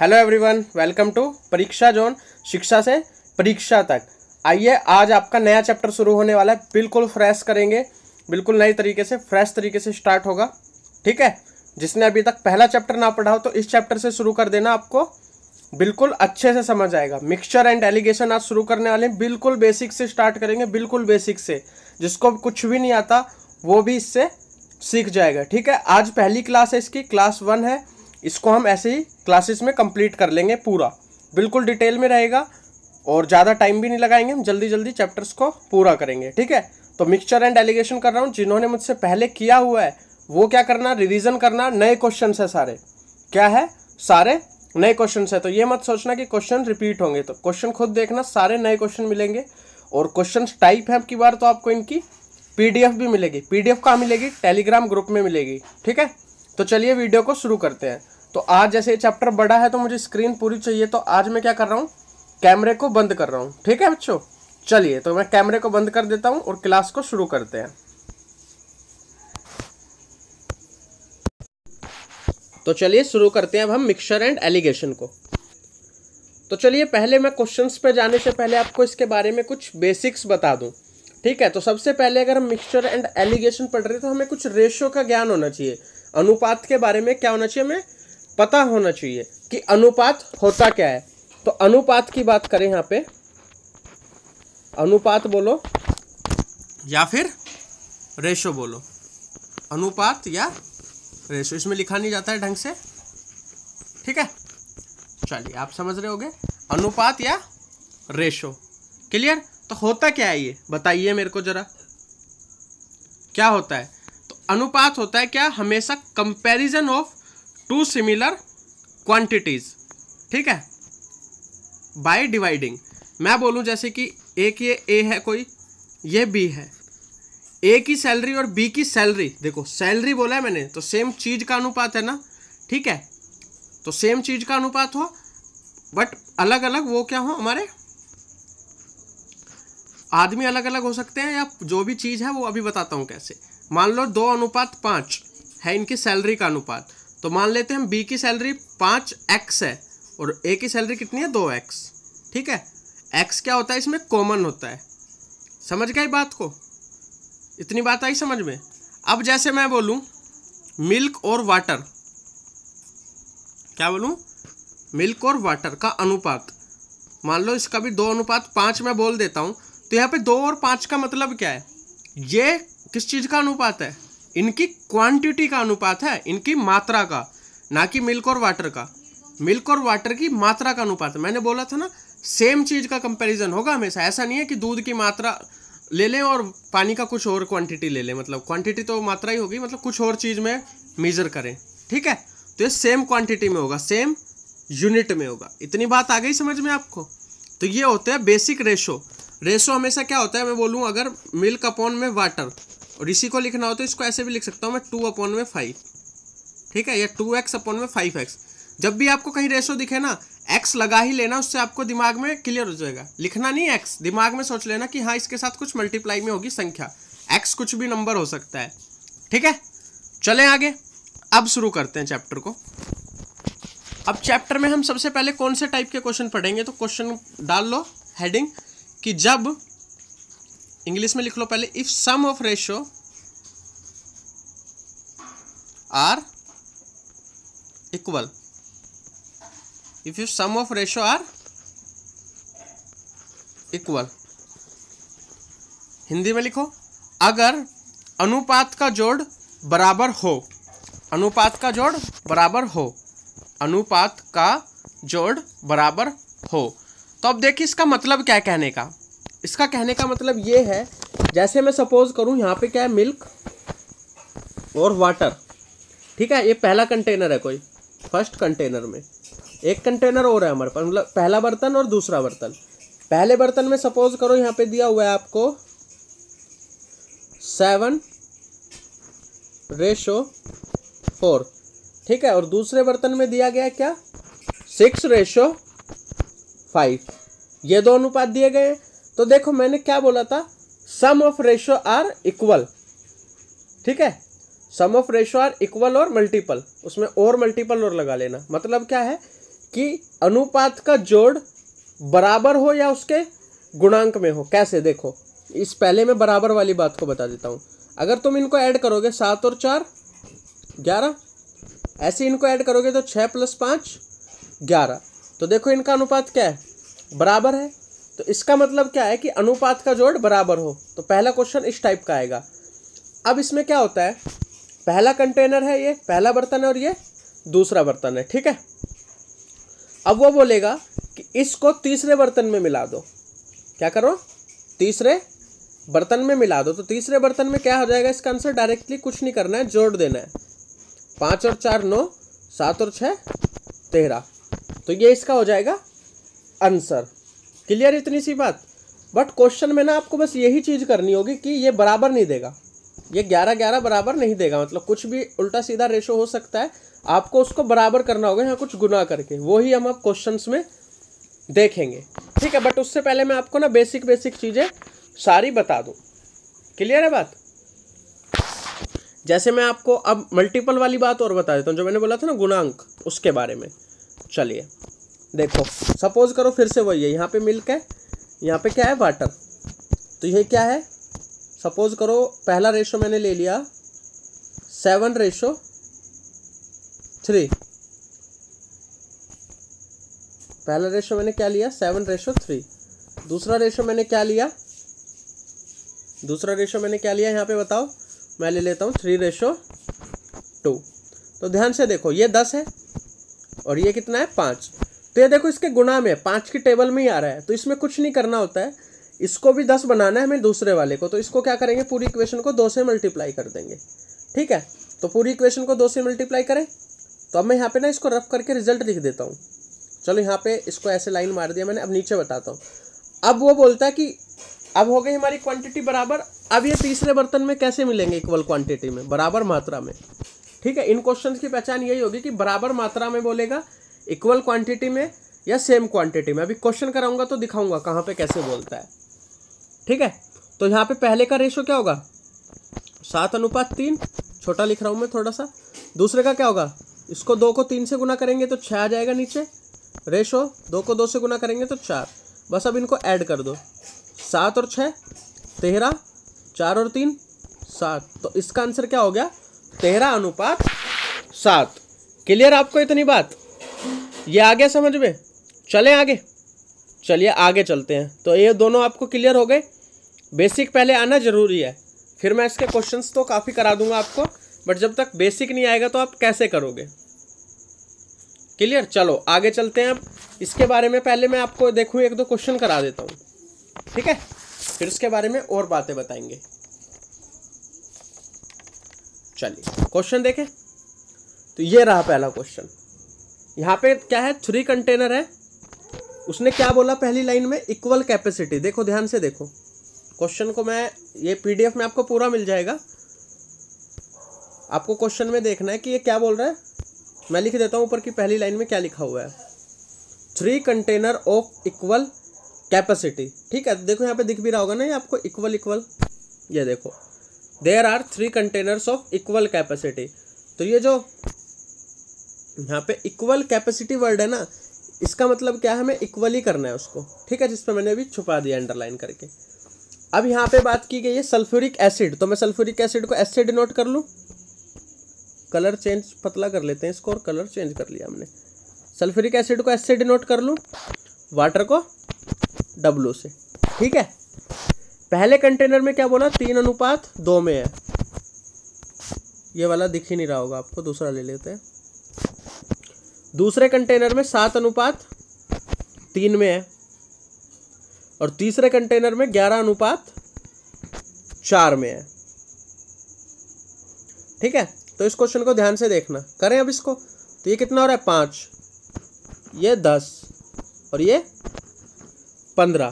Hello everyone, welcome to परीक्षा zone, शिक्षा से परीक्षा तक। आइए, आज आपका नया चैप्टर शुरू होने वाला है। बिल्कुल फ्रेश करेंगे, बिल्कुल नई तरीके से, फ्रेश तरीके से स्टार्ट होगा। ठीक है, जिसने अभी तक पहला चैप्टर ना पढ़ा हो तो इस चैप्टर से शुरू कर देना, आपको बिल्कुल अच्छे से समझ आएगा। मिक्सचर एंड एलिगेशन आज शुरू करने वाले हैं। बिल्कुल बेसिक से स्टार्ट करेंगे, बिल्कुल बेसिक से। जिसको कुछ भी नहीं आता वो भी इससे सीख जाएगा। ठीक है, आज पहली क्लास है इसकी, क्लास 1 है। इसको हम ऐसे ही क्लासेस में कंप्लीट कर लेंगे पूरा, बिल्कुल डिटेल में रहेगा और ज़्यादा टाइम भी नहीं लगाएंगे, हम जल्दी जल्दी चैप्टर्स को पूरा करेंगे। ठीक है, तो मिक्सचर एंड एलिगेशन कर रहा हूँ। जिन्होंने मुझसे पहले किया हुआ है वो क्या करना, रिवीजन करना। नए क्वेश्चन है सारे, क्या है, सारे नए क्वेश्चन है। तो ये मत सोचना कि क्वेश्चन रिपीट होंगे, तो क्वेश्चन खुद देखना, सारे नए क्वेश्चन मिलेंगे। और क्वेश्चन टाइप है अब की बार तो आपको इनकी PDF भी मिलेगी। PDF कहाँ मिलेगी? टेलीग्राम ग्रुप में मिलेगी। ठीक है, तो चलिए वीडियो को शुरू करते हैं। तो आज जैसे चैप्टर बड़ा है तो मुझे स्क्रीन पूरी चाहिए, तो आज मैं क्या कर रहा हूँ, कैमरे को बंद कर रहा हूँ। ठीक है बच्चों, चलिए तो मैं कैमरे को बंद कर देता हूँ और क्लास को शुरू करते हैं। तो चलिए शुरू करते हैं अब हम मिक्सचर एंड एलिगेशन को। तो चलिए पहले मैं क्वेश्चंस पे जाने से पहले आपको इसके बारे में कुछ बेसिक्स बता दूं। ठीक है, तो सबसे पहले अगर हम मिक्सचर एंड एलिगेशन पढ़ रहे हैं तो हमें कुछ रेशियो का ज्ञान होना चाहिए। अनुपात के बारे में क्या होना चाहिए, हमें पता होना चाहिए कि अनुपात होता क्या है। तो अनुपात की बात करें, यहाँ पे अनुपात बोलो या फिर रेशो बोलो, अनुपात या रेशो, इसमें लिखा नहीं जाता है ढंग से। ठीक है, चलिए आप समझ रहे होगे, अनुपात या रेशो। क्लियर? तो होता क्या है ये बताइए मेरे को जरा, क्या होता है? तो अनुपात होता है क्या, हमेशा comparison of two similar quantities. ठीक है, बाय डिवाइडिंग। मैं बोलूं जैसे कि एक ये A है, कोई ये B है। A की सैलरी और B की सैलरी, देखो सैलरी बोला है मैंने, तो सेम चीज का अनुपात है ना। ठीक है, तो सेम चीज का अनुपात हो बट अलग अलग वो क्या हो, हमारे आदमी अलग अलग हो सकते हैं, या जो भी चीज है वो अभी बताता हूं कैसे। मान लो 2:5 है इनकी सैलरी का अनुपात, तो मान लेते हैं हम B की सैलरी 5x है और A की सैलरी कितनी है, 2x। ठीक है, x क्या होता है इसमें, कॉमन होता है। समझ गए बात को? इतनी बात आई समझ में? अब जैसे मैं बोलूं मिल्क और वाटर, क्या बोलूं, मिल्क और वाटर का अनुपात, मान लो इसका भी 2:5 मैं बोल देता हूं, तो यहाँ पे 2 और 5 का मतलब क्या है, ये किस चीज का अनुपात है, इनकी क्वांटिटी का अनुपात है, इनकी मात्रा का, ना कि मिल्क और वाटर का। मिल्क और वाटर की मात्रा का अनुपात है। मैंने बोला था ना, सेम चीज का कंपैरिजन होगा हमेशा। ऐसा नहीं है कि दूध की मात्रा ले लें और पानी का कुछ और क्वांटिटी ले लें, मतलब क्वांटिटी तो मात्रा ही होगी, मतलब कुछ और चीज में मेजर करें। ठीक है, तो ये सेम क्वांटिटी में होगा, सेम यूनिट में होगा। इतनी बात आ गई समझ में आपको? तो ये होते हैं बेसिक रेशो। रेशो हमेशा क्या होता है, मैं बोलूँ अगर मिल्क अपॉन में वाटर, और इसी को लिखना हो तो इसको ऐसे भी लिख सकता हूँ मैं, 2/5। ठीक है, या 2x/5x। जब भी आपको कहीं रेशो दिखे ना, x लगा ही लेना, उससे आपको दिमाग में क्लियर हो जाएगा। लिखना नहीं x, दिमाग में सोच लेना कि हाँ इसके साथ कुछ मल्टीप्लाई में होगी संख्या। x कुछ भी नंबर हो सकता है। ठीक है, चलें आगे, अब शुरू करते हैं चैप्टर को। अब चैप्टर में हम सबसे पहले कौन से टाइप के क्वेश्चन पढ़ेंगे, तो क्वेश्चन डाल लो हेडिंग कि जब, इंग्लिश में लिख लो पहले, if sum of ratio are equal, if you sum of ratio are equal. Hindi में लिखो, अगर अनुपात का जोड़ बराबर हो, अनुपात का जोड़ बराबर हो, अनुपात का जोड़ बराबर हो। तो अब देखिए इसका मतलब क्या है कहने का। इसका कहने का मतलब ये है, जैसे मैं सपोज करूं यहाँ पे क्या है, मिल्क और वाटर। ठीक है, ये पहला कंटेनर है, कोई फर्स्ट कंटेनर में एक कंटेनर और है हमारे पास, मतलब पहला बर्तन और दूसरा बर्तन। पहले बर्तन में सपोज करो यहाँ पे दिया हुआ है आपको 7:4। ठीक है, और दूसरे बर्तन में दिया गया है क्या, 6:5। ये दो अनुपात दिए गए। तो देखो मैंने क्या बोला था, सम ऑफ रेशियो आर इक्वल। ठीक है, सम ऑफ रेशियो आर इक्वल और मल्टीपल, उसमें और मल्टीपल और लगा लेना। मतलब क्या है कि अनुपात का जोड़ बराबर हो या उसके गुणांक में हो। कैसे, देखो इस पहले मैं बराबर वाली बात को बता देता हूँ। अगर तुम इनको ऐड करोगे 7 और 4 11, ऐसे इनको ऐड करोगे तो 6 + 5 11। तो देखो इनका अनुपात क्या है, बराबर है। तो इसका मतलब क्या है कि अनुपात का जोड़ बराबर हो। तो पहला क्वेश्चन इस टाइप का आएगा। अब इसमें क्या होता है, पहला कंटेनर है, ये पहला बर्तन है और ये दूसरा बर्तन है, ठीक है। अब वो बोलेगा कि इसको तीसरे बर्तन में मिला दो। क्या करो, तीसरे बर्तन में मिला दो। तो तीसरे बर्तन में क्या हो जाएगा, इसका आंसर डायरेक्टली कुछ नहीं करना है, जोड़ देना है। 5 और 4 9, 7 और 6 13। तो ये इसका हो जाएगा आंसर। क्लियर इतनी सी बात। बट क्वेश्चन में ना आपको बस यही चीज करनी होगी कि ये बराबर नहीं देगा, ये 11 11 बराबर नहीं देगा। मतलब कुछ भी उल्टा सीधा रेशो हो सकता है, आपको उसको बराबर करना होगा यहाँ कुछ गुना करके। वो ही हम अब क्वेश्चंस में देखेंगे, ठीक है। बट उससे पहले मैं आपको ना बेसिक चीजें सारी बता दूं। क्लियर है बात। जैसे मैं आपको अब मल्टीपल वाली बात और बता देता हूँ, जो मैंने बोला था ना गुणांक, उसके बारे में। चलिए देखो, सपोज करो फिर से वही है, यहाँ पे मिल्क है, यहाँ पे क्या है, वाटर। तो ये क्या है, सपोज करो पहला रेशो मैंने ले लिया 7:3। पहला रेशो मैंने क्या लिया, 7:3। दूसरा रेशो मैंने क्या लिया, यहाँ पे बताओ। मैं ले लेता हूँ 3:2। तो ध्यान से देखो, ये 10 है और ये कितना है, 5। तो ये देखो इसके गुणा में 5 की टेबल में ही आ रहा है। तो इसमें कुछ नहीं करना होता है, इसको भी 10 बनाना है हमें दूसरे वाले को। तो इसको क्या करेंगे, पूरी इक्वेशन को 2 से मल्टीप्लाई कर देंगे, ठीक है। तो पूरी इक्वेशन को 2 से मल्टीप्लाई करें। तो अब मैं यहाँ पे ना इसको रफ करके रिजल्ट लिख देता हूँ। चलो यहाँ पे इसको ऐसे लाइन मार दिया मैंने। अब नीचे बताता हूँ। अब वो बोलता है कि अब हो गई हमारी क्वांटिटी बराबर। अब ये तीसरे बर्तन में कैसे मिलेंगे, इक्वल क्वांटिटी में, बराबर मात्रा में, ठीक है। इन क्वेश्चंस की पहचान यही होगी कि बराबर मात्रा में बोलेगा, इक्वल क्वांटिटी में या सेम क्वांटिटी में। अभी क्वेश्चन कराऊंगा तो दिखाऊंगा कहाँ पे कैसे बोलता है, ठीक है। तो यहाँ पे पहले का रेशो क्या होगा, 7:3, छोटा लिख रहा हूँ मैं थोड़ा सा। दूसरे का क्या होगा, इसको 2 को 3 से गुना करेंगे तो 6 आ जाएगा नीचे। रेशो 2 को 2 से गुना करेंगे तो 4। बस अब इनको ऐड कर दो, 7 और 6 13, 4 और 3 7। तो इसका आंसर क्या हो गया, 13:7। क्लियर आपको इतनी बात, ये आ गया समझ में। चलें आगे, चलिए आगे चलते हैं। तो ये दोनों आपको क्लियर हो गए। बेसिक पहले आना जरूरी है, फिर मैं इसके क्वेश्चंस तो काफ़ी करा दूंगा आपको, बट जब तक बेसिक नहीं आएगा तो आप कैसे करोगे। क्लियर, चलो आगे चलते हैं। अब इसके बारे में पहले मैं आपको देखूँ 1-2 क्वेश्चन करा देता हूँ, ठीक है। फिर इसके बारे में और बातें बताएंगे। चलिए क्वेश्चन देखें। तो ये रहा पहला क्वेश्चन। यहाँ पे क्या है, 3 कंटेनर है। उसने क्या बोला पहली लाइन में, इक्वल कैपेसिटी। देखो ध्यान से देखो क्वेश्चन को, मैं ये पीडीएफ में आपको पूरा मिल जाएगा। आपको क्वेश्चन में देखना है कि ये क्या बोल रहा है। मैं लिख देता हूँ ऊपर की पहली लाइन में क्या लिखा हुआ है, 3 कंटेनर ऑफ इक्वल कैपेसिटी, ठीक है। देखो यहाँ पे दिख भी रहा होगा ना ये आपको, इक्वल। ये देखो, there are 3 containers of equal capacity. तो ये जो यहाँ पे इक्वल कैपेसिटी वर्ड है ना, इसका मतलब क्या है, हमें इक्वल ही करना है उसको, ठीक है। जिस पर मैंने अभी छुपा दिया अंडरलाइन करके। अब यहाँ पे बात की गई है सल्फ्यूरिक एसिड। तो मैं सल्फ्यूरिक एसिड को एस से डिनोट कर लूँ। कलर चेंज पतला कर लेते हैं इसको, और कलर चेंज कर लिया हमने। सल्फ्यूरिक एसिड को एस से डिनोट कर लूँ, वाटर को W से, ठीक है। पहले कंटेनर में क्या बोला, 3:2 में है। ये वाला दिख ही नहीं रहा होगा आपको, दूसरा ले लेते हैं। दूसरे कंटेनर में 7:3 में है, और तीसरे कंटेनर में 11:4 में है, ठीक है। तो इस क्वेश्चन को ध्यान से देखना। करें अब इसको। तो ये कितना हो रहा है, 5, ये 10 और ये 15।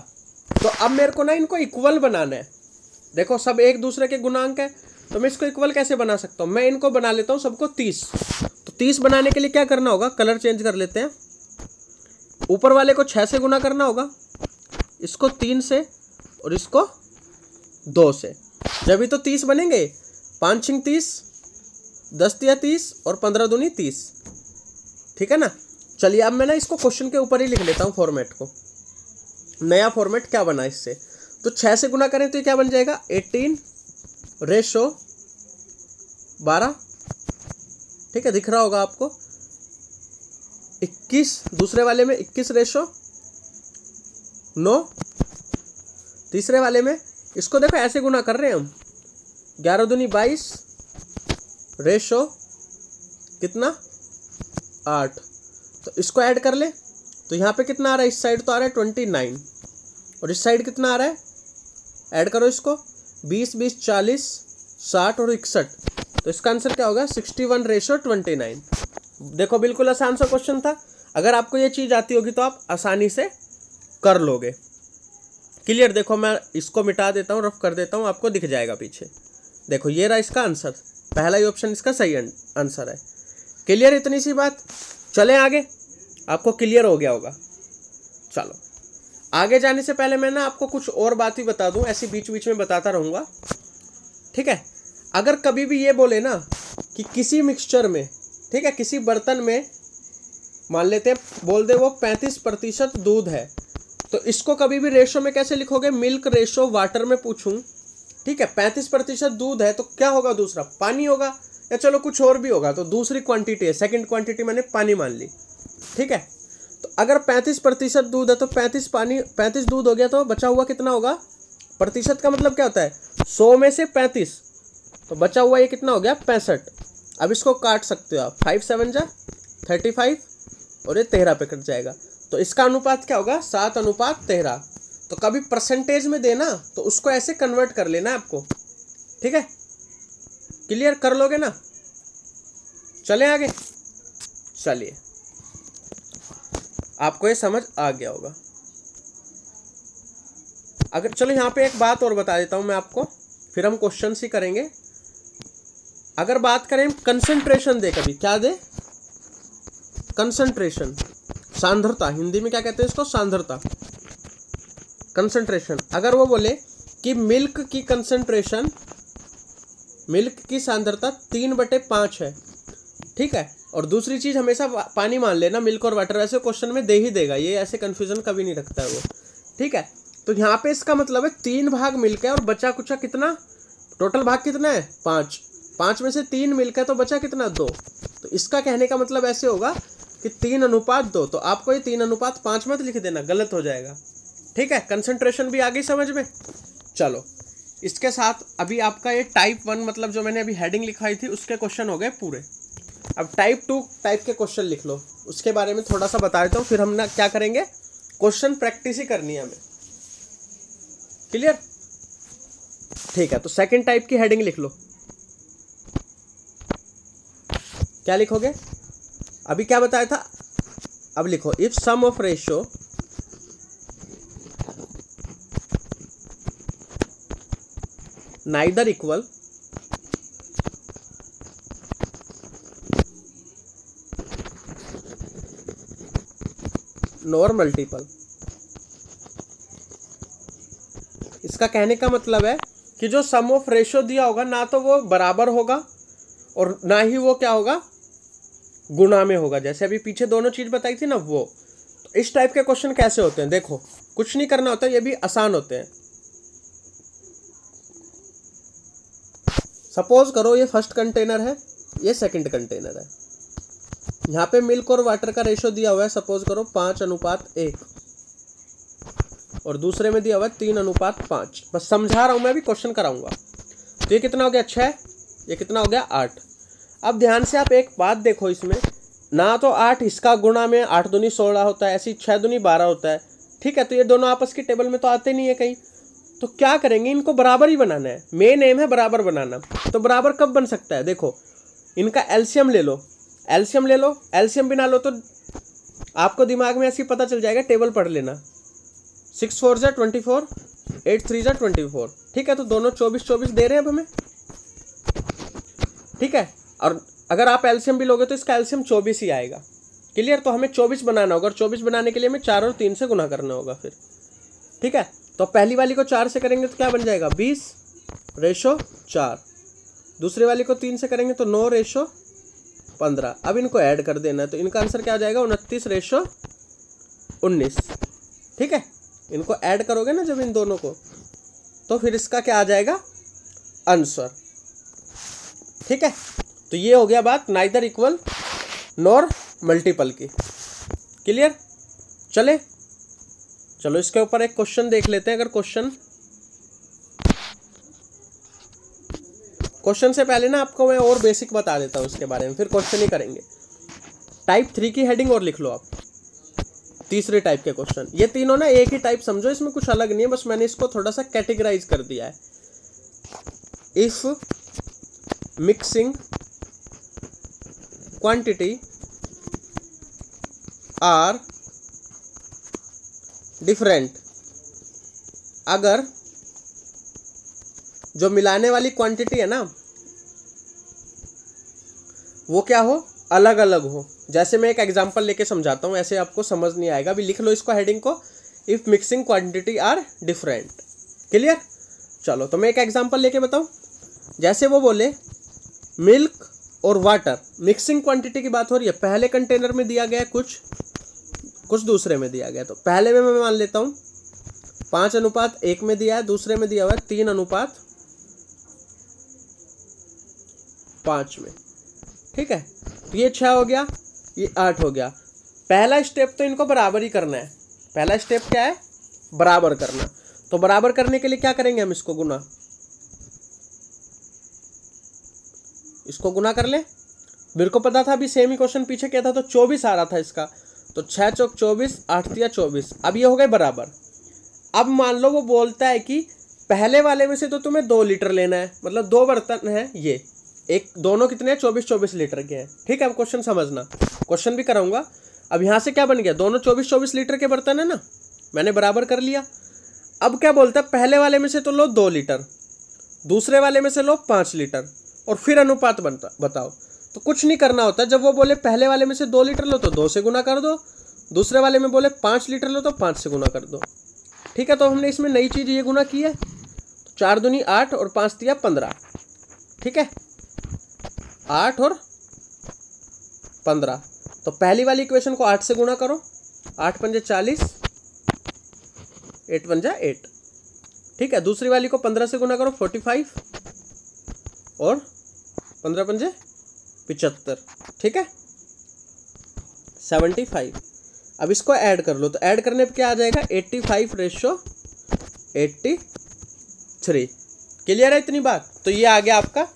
तो अब मेरे को ना इनको इक्वल बनाना है। देखो सब एक दूसरे के गुणांक है, तो मैं इसको इक्वल कैसे बना सकता हूँ। मैं इनको बना लेता हूँ सबको 30। तो 30 बनाने के लिए क्या करना होगा, कलर चेंज कर लेते हैं। ऊपर वाले को 6 से गुना करना होगा, इसको 3 से और इसको 2 से। जब भी तो 30 बनेंगे। 5 × 30, 10 × 30 और 15 दूनी 30, ठीक है ना। चलिए अब मैं ना इसको क्वेश्चन के ऊपर ही लिख लेता हूँ फॉर्मेट को, नया फॉर्मेट क्या बना इससे। तो 6 से गुना करें तो ये क्या बन जाएगा 18:12, ठीक है, दिख रहा होगा आपको। 21 दूसरे वाले में 21:9, तीसरे वाले में इसको देखो ऐसे गुना कर रहे हैं हम, 11 दूनी 22 रेशो कितना 8। तो इसको ऐड कर ले तो यहाँ पे कितना आ रहा है, इस साइड तो आ रहा है 29 और इस साइड कितना आ रहा है, ऐड करो इसको 20 20 40 60 और 61। तो इसका आंसर क्या होगा 61:29। देखो बिल्कुल आसान सा क्वेश्चन था। अगर आपको ये चीज़ आती होगी तो आप आसानी से कर लोगे। क्लियर। देखो मैं इसको मिटा देता हूँ, रफ कर देता हूँ, आपको दिख जाएगा पीछे। देखो ये रहा इसका आंसर, पहला ही ऑप्शन इसका सही आंसर है। क्लियर, इतनी सी बात। चलें आगे, आपको क्लियर हो गया होगा। चलो आगे जाने से पहले मैं ना आपको कुछ और बात ही बता दूं, ऐसी बीच बीच में बताता रहूँगा, ठीक है। अगर कभी भी ये बोले ना कि किसी मिक्सचर में, ठीक है, किसी बर्तन में मान लेते हैं बोल दे वो 35% दूध है, तो इसको कभी भी रेशो में कैसे लिखोगे, मिल्क रेशो वाटर में पूछूं, ठीक है, 35% दूध है तो क्या होगा, दूसरा पानी होगा, या चलो कुछ और भी होगा तो दूसरी क्वांटिटी है, सेकंड क्वांटिटी मैंने पानी मान ली, ठीक है। तो अगर 35% दूध है तो 35 दूध हो गया, तो बचा हुआ कितना होगा, प्रतिशत का मतलब क्या होता है 100 में से 35, तो बचा हुआ ये कितना हो गया 65। अब इसको काट सकते हो आप, 5 7 जा 35 और ये 13 पे कट जाएगा। तो इसका अनुपात क्या होगा 7:13। तो कभी परसेंटेज में देना तो उसको ऐसे कन्वर्ट कर लेना है आपको, ठीक है। क्लियर कर लोगे ना। चले आगे, चलिए आपको ये समझ आ गया होगा। अगर चलो यहाँ पे एक बात और बता देता हूँ मैं आपको, फिर हम क्वेश्चंस ही करेंगे। अगर बात करें कंसंट्रेशन दे, कभी क्या दे, कंसंट्रेशन, सांद्रता, हिंदी में क्या कहते हैं इसको, सांद्रता, कंसंट्रेशन। अगर वो बोले कि मिल्क की कंसंट्रेशन, मिल्क की सांद्रता 3/5 है, ठीक है, और दूसरी चीज हमेशा पानी मान लेना, मिल्क और वाटर, ऐसे क्वेश्चन में दे ही देगा, ये ऐसे कंफ्यूजन कभी नहीं रखता है वो, ठीक है। तो यहाँ पे इसका मतलब है 3 भाग मिल्क है और बचा कुचा कितना, टोटल भाग कितना है 5, 5 में से 3 मिल्क है तो बचा कितना 2। तो इसका कहने का मतलब ऐसे होगा कि 3:2। तो आपको ये 3:5 मत लिख देना, गलत हो जाएगा, ठीक है। कंसंट्रेशन भी आ गई समझ में। चलो इसके साथ अभी आपका ये टाइप 1 मतलब जो मैंने अभी हेडिंग लिखाई थी उसके क्वेश्चन हो गए पूरे। अब टाइप 2 टाइप के क्वेश्चन लिख लो, उसके बारे में थोड़ा सा बता देता हूँ, फिर हम ना क्या करेंगे, क्वेश्चन प्रैक्टिस ही करनी है हमें। क्लियर, ठीक है। तो सेकंड टाइप की हेडिंग लिख लो, क्या लिखोगे, अभी क्या बताया था, अब लिखो if sum of ratio neither equal nor multiple। इसका कहने का मतलब है कि जो सम ऑफ रेशियो दिया होगा ना तो वो बराबर होगा और ना ही वो क्या होगा गुणा में होगा, जैसे अभी पीछे दोनों चीज बताई थी ना वो। तो इस टाइप के क्वेश्चन कैसे होते हैं, देखो कुछ नहीं करना होता, ये भी आसान होते हैं। सपोज करो ये फर्स्ट कंटेनर है, ये सेकंड कंटेनर है, यहाँ पे मिल्क और वाटर का रेशियो दिया हुआ है, सपोज करो 5:1 और दूसरे में दिया हुआ है 3:5। बस समझा रहा हूँ मैं, अभी क्वेश्चन कराऊंगा। तो ये कितना हो गया 6, ये कितना हो गया 8। अब ध्यान से आप एक बात देखो, इसमें ना तो 8 इसका गुणा में 8 दूनी 16 होता है, ऐसी 6 दूनी 12 होता है, ठीक है। तो ये दोनों आपस की टेबल में तो आते नहीं है कहीं, तो क्या करेंगे, इनको बराबर ही बनाना है, मेन एम है बराबर बनाना। तो बराबर कब बन सकता है, देखो इनका एलसीएम ले लो, एलसीएम ले लो, एलसीएम बिना लो तो आपको दिमाग में ऐसे ही पता चल जाएगा, टेबल पढ़ लेना, 6 4 जा 24, 8 3 जा 24, ठीक है। तो दोनों 24 दे रहे हैं अब हमें, ठीक है। और अगर आप एलसीएम भी लोगे तो इसका एलसीएम 24 ही आएगा। क्लियर, तो हमें 24 बनाना होगा और 24 बनाने के लिए हमें 4 और 3 से गुना करना होगा फिर, ठीक है। तो पहली वाली को 4 से करेंगे तो क्या बन जाएगा 20:4, दूसरी वाली को 3 से करेंगे तो 9:4, 15। अब इनको ऐड कर देना है, तो इनका आंसर क्या आ जाएगा 29:19। ठीक है, इनको ऐड करोगे ना जब इन दोनों को, तो फिर इसका क्या आ जाएगा आंसर। ठीक है, तो ये हो गया बात नाइदर इक्वल नॉर मल्टीपल की। क्लियर? चलो इसके ऊपर एक क्वेश्चन देख लेते हैं। अगर क्वेश्चन से पहले ना आपको मैं और बेसिक बता देता हूँ इसके बारे में, फिर क्वेश्चन ही करेंगे। टाइप 3 की हेडिंग और लिख लो आप, तीसरे टाइप के क्वेश्चन। ये तीनों ना एक ही टाइप समझो, इसमें कुछ अलग नहीं है, बस मैंने इसको थोड़ा सा कैटेगराइज कर दिया है। If mixing quantity are different, अगर जो मिलाने वाली क्वांटिटी है ना वो क्या हो, अलग अलग हो। जैसे मैं एक एग्जांपल लेके समझाता हूँ, ऐसे आपको समझ नहीं आएगा। अभी लिख लो इसको हेडिंग को, if mixing quantity are different. Clear? चलो, तो मैं एक एग्जांपल लेके बताऊँ। जैसे वो बोले मिल्क और वाटर, मिक्सिंग क्वांटिटी की बात हो रही है। पहले कंटेनर में दिया गया है कुछ दूसरे में दिया गया, तो पहले में मैं मान लेता हूँ 5:1 में दिया है, दूसरे में दिया हुआ है 3:5 में। ठीक है, तो ये 6 हो गया, ये 8 हो गया। पहला स्टेप तो इनको बराबर ही करना है। पहला स्टेप क्या है? बराबर करना। तो बराबर करने के लिए क्या करेंगे हम? इसको गुना कर ले। मेरे को पता था, अभी सेम ही क्वेश्चन पीछे किया था, तो 24 आ रहा था इसका। तो 6 चौक 24, 8 तिया 24। अब ये हो गए बराबर। अब मान लो वो बोलता है कि पहले वाले में से तो तुम्हें 2 लीटर लेना है, मतलब 2 बर्तन है ये, एक दोनों कितने हैं 24-24 लीटर के हैं। ठीक है, अब क्वेश्चन समझना, क्वेश्चन भी कराऊंगा। अब यहाँ से क्या बन गया, दोनों 24-24 लीटर के बर्तन है ना, मैंने बराबर कर लिया। अब क्या बोलता है, पहले वाले में से तो लो 2 लीटर, दूसरे वाले में से लो 5 लीटर, और फिर अनुपात बताओ। तो कुछ नहीं करना होता, जब वो बोले पहले वाले में से 2 लीटर लो तो 2 से गुना कर दो, दूसरे वाले में बोले 5 लीटर लो तो 5 से गुना कर दो। ठीक है, तो हमने इसमें नई चीज़ ये गुना की है, 4 दूनी 8 और 5 तिया 15। ठीक है, 8 और 15। तो पहली वाली इक्वेशन को 8 से गुना करो, 8 पंजे 40, 8 पंजा 8। ठीक है, दूसरी वाली को 15 से गुना करो, 45, और 15 पंजे 75। ठीक है, 75। अब इसको ऐड कर लो, तो ऐड करने पे क्या आ जाएगा, 85:83। क्लियर है इतनी बात? तो ये आ गया आपका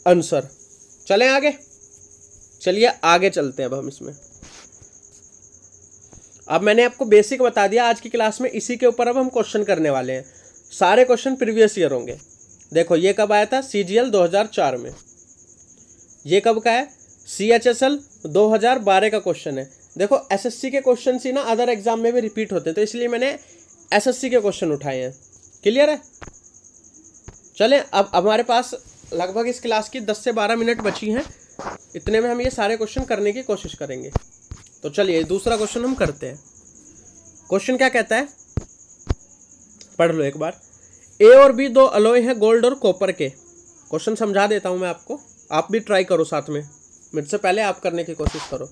आंसर। चलें आगे, चलिए आगे चलते हैं अब हम इसमें। अब मैंने आपको बेसिक बता दिया आज की क्लास में, इसी के ऊपर अब हम क्वेश्चन करने वाले हैं। सारे क्वेश्चन प्रीवियस ईयर होंगे। देखो ये कब आया था, CGL 2004 में। ये कब का है, CHSL 2012 का क्वेश्चन है। देखो SSC के क्वेश्चन ही ना अदर एग्जाम में भी रिपीट होते हैं, तो इसलिए मैंने SSC के क्वेश्चन उठाए हैं। क्लियर है? चलें, अब हमारे पास लगभग इस क्लास की 10 से 12 मिनट बची हैं, इतने में हम ये सारे क्वेश्चन करने की कोशिश करेंगे। तो चलिए दूसरा क्वेश्चन हम करते हैं। क्वेश्चन क्या कहता है, पढ़ लो एक बार। A और B 2 अलॉय हैं गोल्ड और कॉपर के। क्वेश्चन समझा देता हूं मैं आपको, आप भी ट्राई करो साथ में, मेरे से पहले आप करने की कोशिश करो।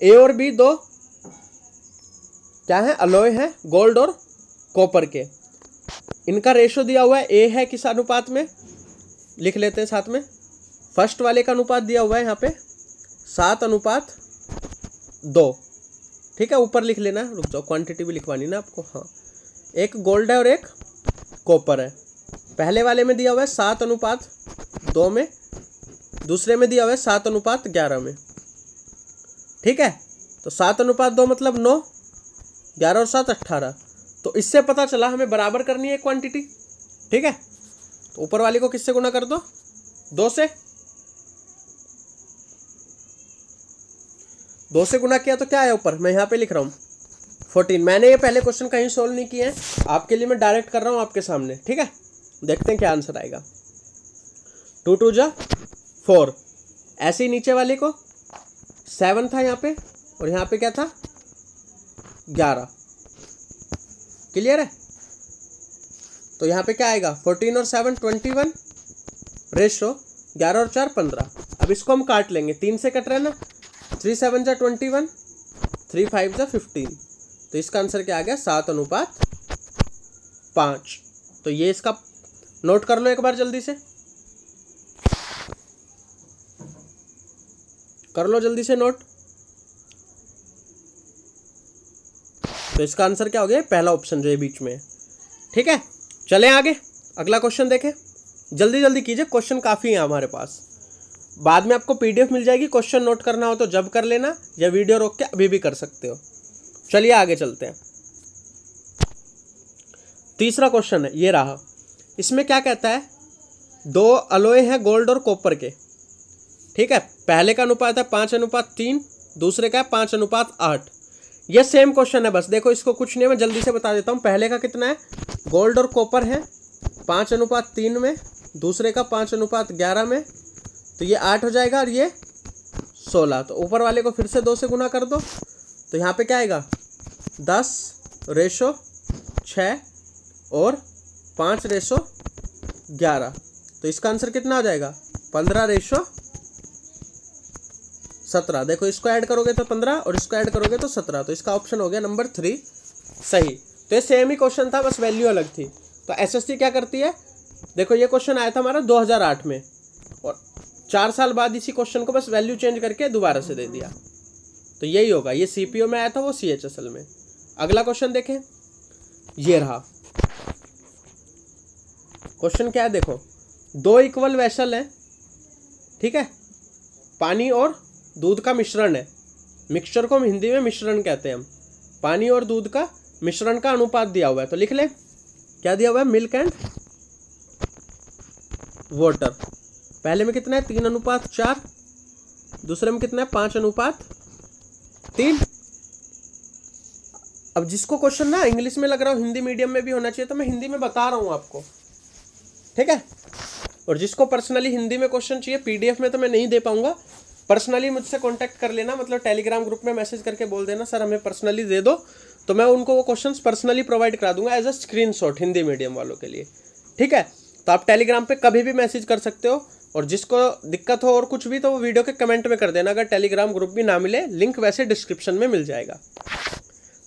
A और B 2 क्या है, अलॉय है गोल्ड और कॉपर के। इनका रेशो दिया हुआ है, A है किस अनुपात में, लिख लेते हैं साथ में। फर्स्ट वाले का अनुपात दिया हुआ है यहाँ पे 7:2। ठीक है, ऊपर लिख लेना, रुक जाओ क्वांटिटी भी लिखवानी ना आपको। हाँ, एक गोल्ड है और एक कॉपर है। पहले वाले में दिया हुआ है 7:2 में, दूसरे में दिया हुआ है 7:11 में। ठीक है, तो 7:2 मतलब 9, 11 और 7 18। तो इससे पता चला हमें बराबर करनी है क्वांटिटी। ठीक है, तो ऊपर वाली को किससे गुना कर दो, 2 से। 2 से गुना किया तो क्या है ऊपर, मैं यहाँ पे लिख रहा हूँ 14। मैंने ये पहले क्वेश्चन कहीं सोल्व नहीं किए हैं, आपके लिए मैं डायरेक्ट कर रहा हूँ आपके सामने। ठीक है, देखते हैं क्या आंसर आएगा। 2 2 जा 4। ऐसे ही नीचे वाले को 7 था यहाँ पे, और यहाँ पे क्या था 11। क्लियर है? तो यहाँ पे क्या आएगा, 14 और 7 21, रेशो 11 और 4 15। अब इसको हम काट लेंगे, 3 से कट रहा है ना, 3 7 जा 21, 3 5 जा 15, तो इसका आंसर क्या आ गया 7:5। तो ये इसका नोट कर लो एक बार जल्दी से, कर लो जल्दी से नोट। तो इसका आंसर क्या हो गया, पहला ऑप्शन जो है बीच में। ठीक है, चलें आगे, अगला क्वेश्चन देखें। जल्दी जल्दी कीजिए, क्वेश्चन काफ़ी है हमारे पास। बाद में आपको पीडीएफ मिल जाएगी, क्वेश्चन नोट करना हो तो जब कर लेना, या वीडियो रोक के अभी भी कर सकते हो। चलिए आगे चलते हैं। तीसरा क्वेश्चन है, ये रहा। इसमें क्या कहता है, 2 अलॉय हैं गोल्ड और कॉपर के। ठीक है, पहले का अनुपात है 5:3, दूसरे का है 5:8। ये सेम क्वेश्चन है, बस देखो इसको कुछ नहीं, मैं जल्दी से बता देता हूँ। पहले का कितना है, गोल्ड और कॉपर है 5:3 में, दूसरे का 5:11 में, तो ये 8 हो जाएगा और ये 16। तो ऊपर वाले को फिर से 2 से गुना कर दो, तो यहाँ पे क्या आएगा 10:6 और 5:11। तो इसका आंसर कितना हो जाएगा 15:17। देखो इसको ऐड करोगे तो 15 और इसको ऐड करोगे तो 17, तो इसका ऑप्शन हो गया नंबर 3 सही। तो ये सेम ही क्वेश्चन था, बस वैल्यू अलग थी। तो एसएससी क्या करती है, देखो ये क्वेश्चन आया था हमारा 2008 में, और 4 साल बाद इसी क्वेश्चन को बस वैल्यू चेंज करके दोबारा से दे दिया। तो यही होगा, ये सीपीओ में आया था, वो सीएचएसएल में। अगला क्वेश्चन देखें, ये रहा क्वेश्चन। क्या है देखो, 2 इक्वल वेसल हैं, ठीक है, पानी और दूध का मिश्रण है। मिक्सचर को हम हिंदी में मिश्रण कहते हैं हम। पानी और दूध का मिश्रण का अनुपात दिया हुआ है, तो लिख ले क्या दिया हुआ है, मिल्क एंड वाटर। पहले में कितना है 3:4, दूसरे में कितना है 5:3। अब जिसको क्वेश्चन ना इंग्लिश में लग रहा हो हिंदी मीडियम में भी होना चाहिए, तो मैं हिंदी में बता रहा हूं आपको, ठीक है। और जिसको पर्सनली हिंदी में क्वेश्चन चाहिए, पीडीएफ में तो मैं नहीं दे पाऊंगा, पर्सनली मुझसे कांटेक्ट कर लेना, मतलब टेलीग्राम ग्रुप में मैसेज करके बोल देना सर हमें पर्सनली दे दो, तो मैं उनको वो क्वेश्चंस पर्सनली प्रोवाइड करा दूंगा as a screenshot Hindi medium वालों के लिए, ठीक है। तो आप टेलीग्राम पे कभी भी मैसेज कर सकते हो, और जिसको दिक्कत हो और कुछ भी तो वो वीडियो के कमेंट में कर देना। अगर टेलीग्राम ग्रुप भी ना मिले, लिंक वैसे डिस्क्रिप्शन में मिल जाएगा।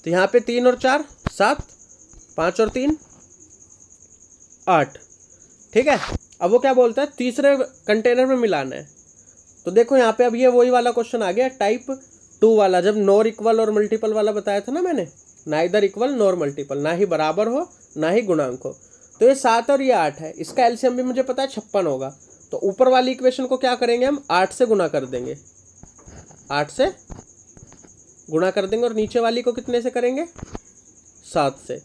तो यहाँ पे 3 और 4 7, 5 और 3 8, ठीक है। अब वो क्या बोलता है, तीसरे कंटेनर में मिलाना है। तो देखो यहाँ पे अब ये वही वाला क्वेश्चन आ गया, टाइप 2 वाला, जब नॉर इक्वल और मल्टीपल वाला बताया था ना मैंने, ना इधर इक्वल नॉर मल्टीपल, ना ही बराबर हो ना ही गुणांक हो। तो ये 7 और ये 8 है, इसका एलसीएम भी मुझे पता है 56 होगा। तो ऊपर वाली इक्वेशन को क्या करेंगे हम, 8 से गुना कर देंगे, 8 से गुणा कर देंगे, और नीचे वाली को कितने से करेंगे 7 से।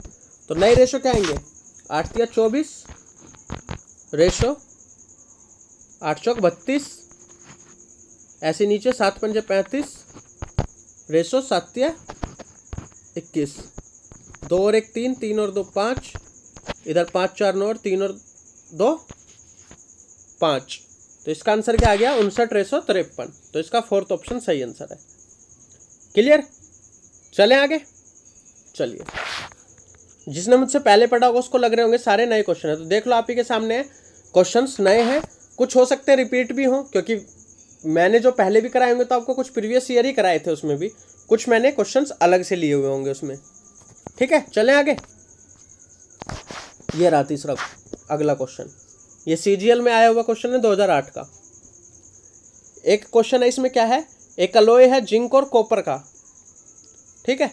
तो नए रेशो क्या आएंगे, 8 या 24, रेशो 8 चौक 32, ऐसे नीचे 7 पंजे 35, रेशो 7 या 21, 2 और 1 3, 3 और 2 5, इधर 5 4 9 और 3 और 2 5। तो इसका आंसर क्या आ गया 59:53। तो इसका 4th ऑप्शन सही आंसर है। क्लियर, चलें आगे। चलिए, जिसने मुझसे पहले पढ़ा होगा उसको लग रहे होंगे सारे नए क्वेश्चन है, तो देख लो आप ही के सामने क्वेश्चंस नए हैं, कुछ हो सकते हैं रिपीट भी हों, क्योंकि मैंने जो पहले भी कराए होंगे तो आपको कुछ प्रीवियस ईयर ही कराए थे, उसमें भी कुछ मैंने क्वेश्चंस अलग से लिए हुए होंगे उसमें, ठीक है। चलें आगे, ये रहा तीसरा अगला क्वेश्चन। ये सीजीएल में आया हुआ क्वेश्चन है 2008 का। एक क्वेश्चन है, इसमें क्या है, एक अलॉय है जिंक और कॉपर का, ठीक है,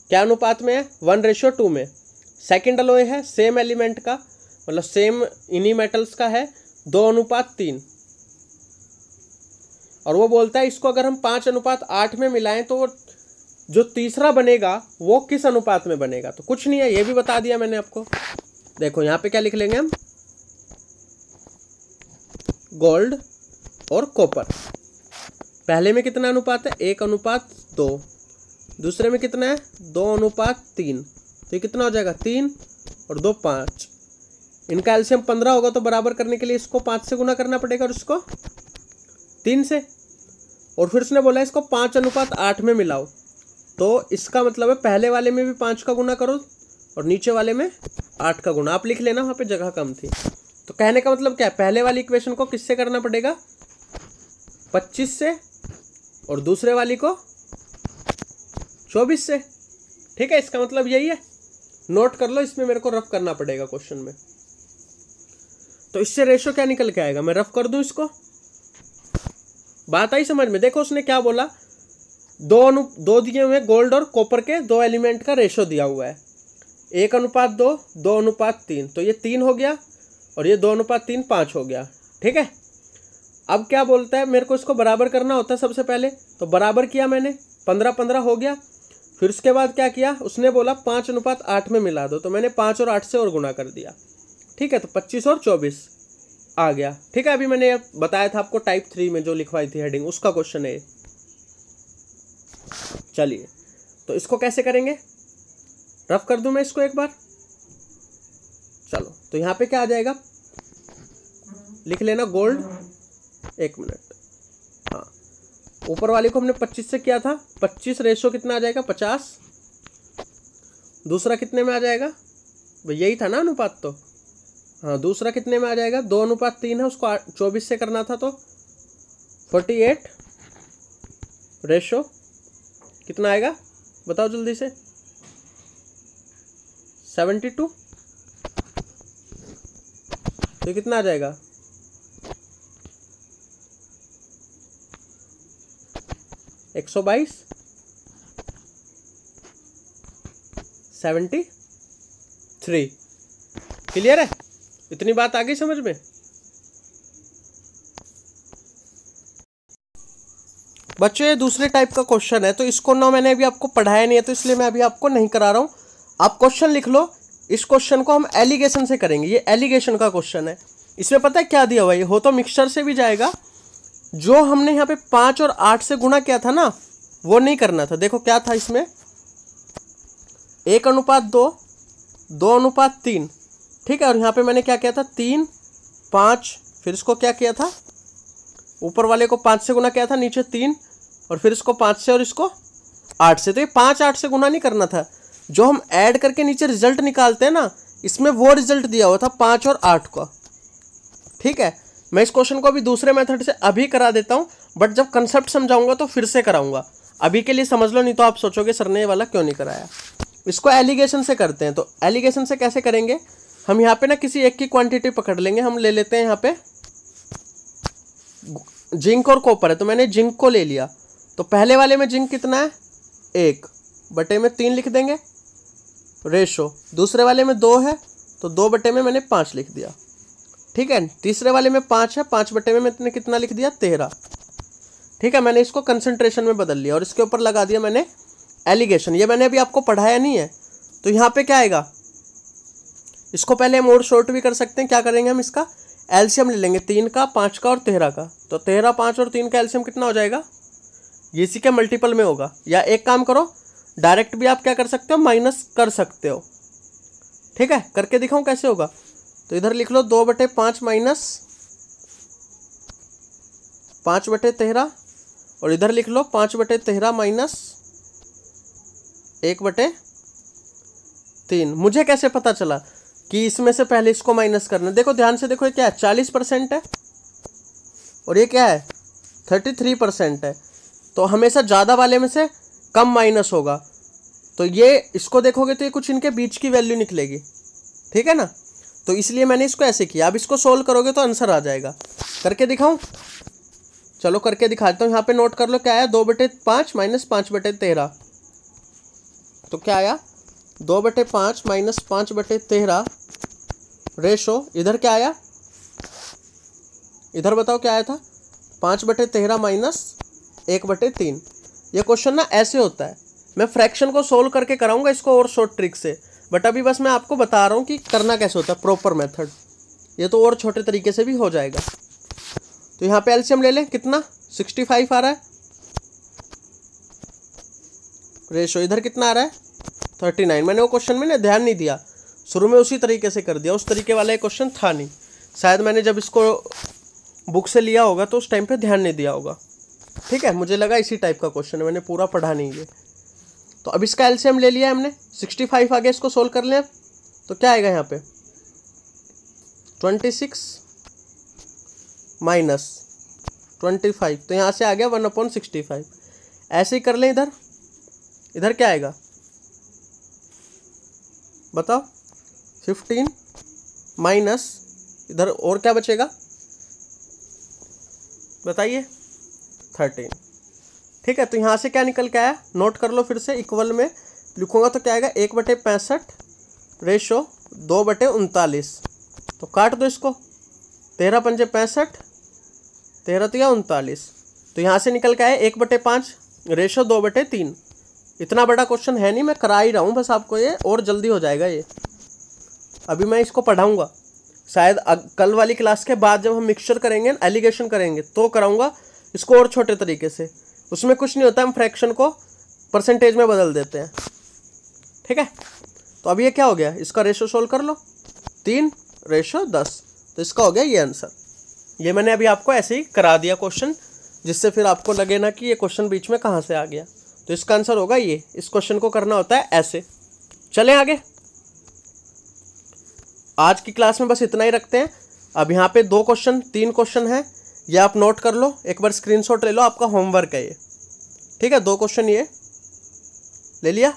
क्या अनुपात में है 1:2 में। सेकंड अलॉय है सेम एलिमेंट का, मतलब सेम इन्हीं मेटल्स का है 2:3, और वो बोलता है इसको अगर हम 5:8 में मिलाएं तो जो तीसरा बनेगा वो किस अनुपात में बनेगा। तो कुछ नहीं है, ये भी बता दिया मैंने आपको। देखो यहाँ पे क्या लिख लेंगे हम, गोल्ड और कॉपर। पहले में कितना अनुपात है 1:2, दूसरे में कितना है 2:3, तो ये कितना हो जाएगा 3 और 2 5। इनका एलसीएम 15 होगा, तो बराबर करने के लिए इसको 5 से गुना करना पड़ेगा और इसको 3 से, और फिर उसने बोला इसको 5:8 में मिलाओ। तो इसका मतलब है पहले वाले में भी 5 का गुना करो और नीचे वाले में 8 का गुना। आप लिख लेना, वहाँ पे जगह कम थी। तो कहने का मतलब क्या है, पहले वाली इक्वेशन को किससे करना पड़ेगा, 25 से और दूसरे वाली को 24 से। ठीक है, इसका मतलब यही है। नोट कर लो, इसमें मेरे को रफ करना पड़ेगा क्वेश्चन में। तो इससे रेशो क्या निकल के आएगा, मैं रफ कर दूं इसको। बात आई समझ में। देखो उसने क्या बोला, दो दिए हुए गोल्ड और कॉपर के 2 एलिमेंट का रेशो दिया हुआ है, 1:2, 2:3। तो ये 3 हो गया और ये 2:3 5 हो गया। ठीक है, अब क्या बोलता है, मेरे को इसको बराबर करना होता है सबसे पहले। तो बराबर किया मैंने, 15-15 हो गया। फिर उसके बाद क्या किया, उसने बोला 5:8 में मिला दो, तो मैंने 5 और 8 से और गुणा कर दिया। ठीक है, तो 25 और 24 आ गया। ठीक है, अभी मैंने बताया था आपको टाइप 3 में जो लिखवाई थी हेडिंग, उसका क्वेश्चन है। चलिए, तो इसको कैसे करेंगे, रफ कर दूं मैं इसको एक बार। चलो, तो यहाँ पे क्या आ जाएगा, लिख लेना गोल्ड। 1 मिनट, हाँ, ऊपर वाले को हमने 25 से किया था, 25 रेशो कितना आ जाएगा, 50। दूसरा कितने में आ जाएगा, भाई यही था ना अनुपात, तो हाँ, दूसरा कितने में आ जाएगा, 2:3 है, उसको 24 से करना था, तो 48 रेशो कितना आएगा, बताओ जल्दी से, 72। तो कितना आ जाएगा, 122, 73। क्लियर है, इतनी बात आ गई समझ में। बच्चों ये दूसरे टाइप का क्वेश्चन है, तो इसको ना मैंने अभी आपको पढ़ाया नहीं है, तो इसलिए मैं अभी आपको नहीं करा रहा हूं। आप क्वेश्चन लिख लो। इस क्वेश्चन को हम एलिगेशन से करेंगे। ये एलिगेशन का क्वेश्चन है। इसमें पता है क्या दिया हुआ है, ये हो तो मिक्सचर से भी जाएगा। जो हमने यहाँ पे 5 और 8 से गुणा किया था ना, वो नहीं करना था। देखो क्या था इसमें, 1:2, 2:3। ठीक है, और यहाँ पे मैंने क्या किया था, 3, 5, फिर इसको क्या किया था, ऊपर वाले को 5 से गुणा किया था, नीचे 3, और फिर इसको 5 से और इसको 8 से। तो ये 5 8 से गुणा नहीं करना था। जो हम ऐड करके नीचे रिजल्ट निकालते हैं ना, इसमें वो रिजल्ट दिया हुआ था 5 और 8 का। ठीक है, मैं इस क्वेश्चन को अभी दूसरे मेथड से अभी करा देता हूँ, बट जब कंसेप्ट समझाऊंगा तो फिर से कराऊंगा। अभी के लिए समझ लो, नहीं तो आप सोचोगे सर ने ये वाला क्यों नहीं कराया। इसको एलिगेशन से करते हैं। तो एलिगेशन से कैसे करेंगे, हम यहाँ पे ना किसी एक की क्वांटिटी पकड़ लेंगे। हम ले लेते हैं यहाँ पे जिंक और कॉपर है, तो मैंने जिंक को ले लिया। तो पहले वाले में जिंक कितना है, 1/3 लिख देंगे रेशो। दूसरे वाले में 2 है, तो 2 में मैंने 5 लिख दिया। ठीक है, तीसरे वाले में 5 है, 5 में मैंने कितना लिख दिया, 13। ठीक है, मैंने इसको कंसंट्रेशन में बदल लिया और इसके ऊपर लगा दिया मैंने एलिगेशन। ये मैंने अभी आपको पढ़ाया नहीं है। तो यहाँ पे क्या आएगा, इसको पहले हम और शॉर्ट भी कर सकते हैं। क्या करेंगे, हम इसका एलसीएम ले लेंगे, 3 का, 5 का और 13 का। तो 13, 5 और 3 का एलसीएम कितना हो जाएगा, ये इसी के मल्टीपल में होगा। या एक काम करो, डायरेक्ट भी आप क्या कर सकते हो, माइनस कर सकते हो। ठीक है, करके दिखाऊं कैसे होगा। तो इधर लिख लो 2/5 माइनस 5/13, और इधर लिख लो 5/13 माइनस 1/3। मुझे कैसे पता चला कि इसमें से पहले इसको माइनस करना। देखो ध्यान से देखो, ये क्या है, 40% है और ये क्या है, 33% है। तो हमेशा ज़्यादा वाले में से कम माइनस होगा। तो ये इसको देखोगे तो ये कुछ इनके बीच की वैल्यू निकलेगी। ठीक है ना, तो इसलिए मैंने इसको ऐसे किया। अब इसको सोल्व करोगे तो आंसर आ जाएगा। करके दिखाऊं, चलो करके दिखाता हूँ। यहाँ पे नोट कर लो क्या आया, 2/5 माइनस 5/13। तो क्या आया, 2/5 माइनस 5/13 रेशो। इधर क्या आया, इधर बताओ क्या आया था, 5/13 माइनस 1/3। ये क्वेश्चन ना ऐसे होता है। मैं फ्रैक्शन को सोल्व करके कराऊंगा इसको और शॉर्ट ट्रिक से, बट अभी बस मैं आपको बता रहा हूँ कि करना कैसे होता है, प्रॉपर मेथड। ये तो और छोटे तरीके से भी हो जाएगा। तो यहाँ पे एलसीएम ले लें, कितना, 65 आ रहा है रेशो। इधर कितना आ रहा है, 39। मैंने वो क्वेश्चन में ना ध्यान नहीं दिया, शुरू में उसी तरीके से कर दिया। उस तरीके वाला एक क्वेश्चन था नहीं, शायद मैंने जब इसको बुक से लिया होगा तो उस टाइम पे ध्यान नहीं दिया होगा। ठीक है, मुझे लगा इसी टाइप का क्वेश्चन है, मैंने पूरा पढ़ा नहीं है। तो अब इसका एलसीएम ले लिया हमने, 65 आ गया। इसको सोल्व कर लें तो क्या आएगा यहाँ पे, 26 माइनस 25, तो यहाँ से आ गया 1/65। ऐसे ही कर लें इधर, इधर क्या आएगा बताओ, 15 माइनस इधर और क्या बचेगा बताइए, 13। ठीक है, तो यहाँ से क्या निकल के आया, नोट कर लो फिर से, इक्वल में लिखूंगा तो क्या आएगा 1/65 रेशो 2/39। तो काट दो इसको, 13 पंजे 65, 13 तो या 39। तो यहाँ से निकल के आया 1/5 रेशो 2/3। इतना बड़ा क्वेश्चन है नहीं, मैं करा ही रहा हूँ बस आपको, ये और जल्दी हो जाएगा ये। अभी मैं इसको पढ़ाऊँगा शायद कल वाली क्लास के बाद, जब हम मिक्सचर करेंगे, एलिगेशन करेंगे, तो कराऊंगा इसको और छोटे तरीके से। उसमें कुछ नहीं होता, हम फ्रैक्शन को परसेंटेज में बदल देते हैं। ठीक है, तो अब ये क्या हो गया, इसका रेशो सोल्व कर लो, 3/10। तो इसका हो गया ये आंसर। ये मैंने अभी आपको ऐसे ही करा दिया क्वेश्चन, जिससे फिर आपको लगे ना कि ये क्वेश्चन बीच में कहाँ से आ गया। तो इसका आंसर होगा ये। इस क्वेश्चन को करना होता है ऐसे। चलें आगे, आज की क्लास में बस इतना ही रखते हैं। अब यहाँ पे 2 क्वेश्चन 3 क्वेश्चन है, ये आप नोट कर लो, एक बार स्क्रीनशॉट ले लो, आपका होमवर्क है ये। ठीक है, 2 क्वेश्चन ये ले लिया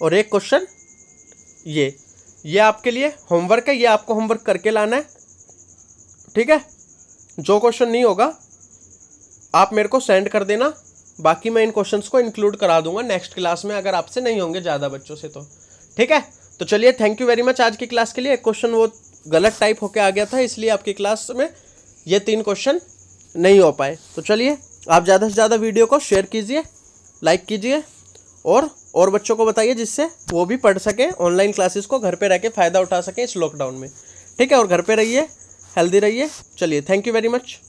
और 1 क्वेश्चन ये आपके लिए होमवर्क है, ये आपको होमवर्क करके लाना है। ठीक है, जो क्वेश्चन नहीं होगा आप मेरे को सेंड कर देना, बाकी मैं इन क्वेश्चंस को इंक्लूड करा दूंगा नेक्स्ट क्लास में, अगर आपसे नहीं होंगे ज़्यादा बच्चों से तो। ठीक है, तो चलिए, थैंक यू वेरी मच आज की क्लास के लिए। एक क्वेश्चन वो गलत टाइप होके आ गया था, इसलिए आपकी क्लास में ये 3 क्वेश्चन नहीं हो पाए। तो चलिए, आप ज़्यादा से ज़्यादा वीडियो को शेयर कीजिए, लाइक कीजिए और बच्चों को बताइए, जिससे वो भी पढ़ सकें, ऑनलाइन क्लासेस को घर पे रह के फ़ायदा उठा सकें इस लॉकडाउन में। ठीक है, और घर पे रहिए, हेल्दी रहिए। चलिए, थैंक यू वेरी मच।